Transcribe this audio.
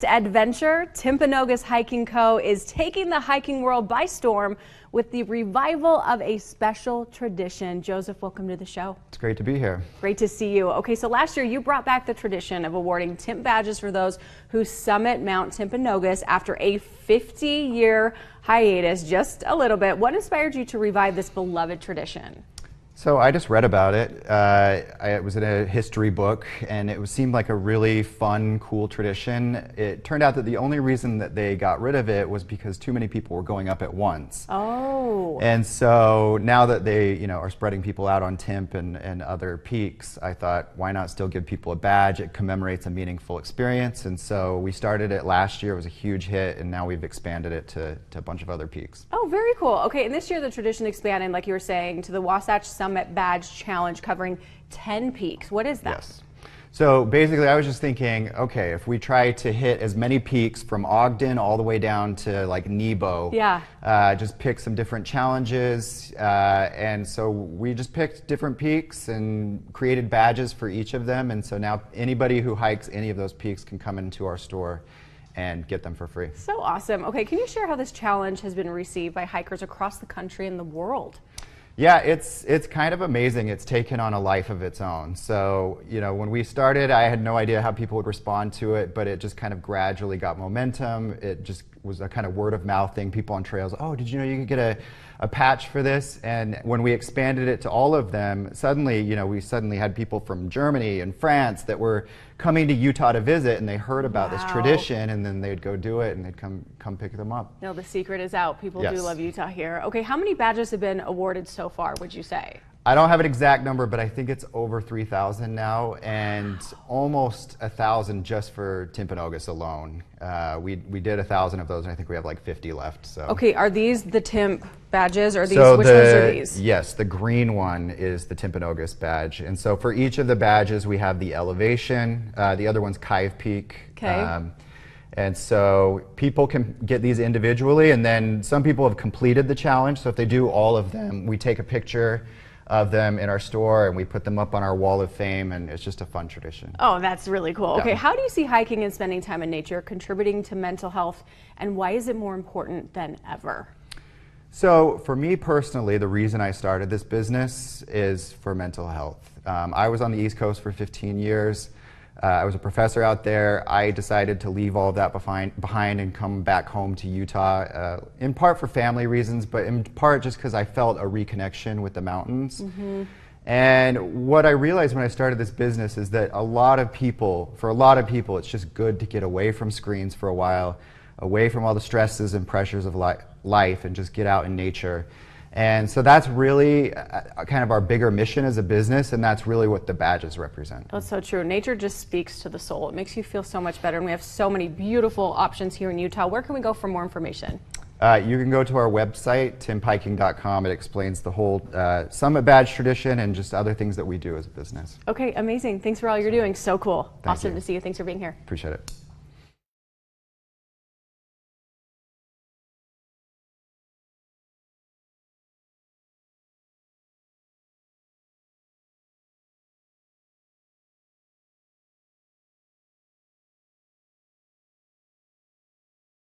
Adventure, Timpanogos Hiking Co. is taking the hiking world by storm with the revival of a special tradition. Joseph, welcome to the show. It's great to be here. Great to see you. Okay, so last year you brought back the tradition of awarding Timp badges for those who summit Mount Timpanogos after a 50-year hiatus, just a little bit. What inspired you to revive this beloved tradition? So I just read about it. It was in a history book, and it seemed like a really fun, cool tradition. It turned out that the only reason that they got rid of it was because too many people were going up at once. Oh. And so now that they, are spreading people out on Timp and other peaks, I thought, why not still give people a badge? It commemorates a meaningful experience. And so we started it last year. It was a huge hit, and now we've expanded it to a bunch of other peaks. Oh, very cool. Okay, and this year the tradition expanded, like you were saying, to the Wasatch Summit Badge Challenge covering 10 peaks. What is that? Yes. So basically I was just thinking, okay, if we try to hit as many peaks from Ogden all the way down to like Nebo, just pick some different challenges. And so we just picked different peaks and created badges for each of them. And so now anybody who hikes any of those peaks can come into our store and get them for free. So awesome. Okay, can you share how this challenge has been received by hikers across the country and the world? Yeah, it's kind of amazing. It's taken on a life of its own. So, when we started, I had no idea how people would respond to it, but it just kind of gradually got momentum. It just was a kind of word of mouth thing. People on trails, oh, did you know you could get a patch for this? And when we expanded it to all of them, suddenly, we suddenly had people from Germany and France that were coming to Utah to visit, and they heard about this tradition, and then they'd go do it, and they'd come pick them up. No, the secret is out. People do love Utah here. Okay, how many badges have been awarded so far, would you say? I don't have an exact number, but I think it's over 3,000 now, and almost 1,000 just for Timpanogos alone. We did 1,000 of those, and I think we have like 50 left. So. Okay, are these the Timp badges, or which ones are these? Yes, the green one is the Timpanogos badge, and so for each of the badges we have the elevation. The other one's Kive Peak. Okay. And so people can get these individually, and then some people have completed the challenge. So if they do all of them, we take a picture of them in our store and we put them up on our wall of fame, and it's just a fun tradition. Oh, that's really cool. Yeah. Okay, how do you see hiking and spending time in nature contributing to mental health, and why is it more important than ever? So for me personally, the reason I started this business is for mental health. I was on the East Coast for 15 years. I was a professor out there. I decided to leave all of that behind and come back home to Utah, in part for family reasons, but in part just because I felt a reconnection with the mountains. Mm-hmm. And what I realized when I started this business is that for a lot of people, it's just good to get away from screens for a while, away from all the stresses and pressures of life, and just get out in nature. And so that's really kind of our bigger mission as a business, and that's really what the badges represent. That's so true. Nature just speaks to the soul. It makes you feel so much better, and we have so many beautiful options here in Utah. Where can we go for more information? You can go to our website, timpiking.com. It explains the whole Summit Badge tradition and just other things that we do as a business. Okay, amazing. Thanks for all you're doing. So cool. Thank Awesome you. to see you. Thanks for being here. Appreciate it.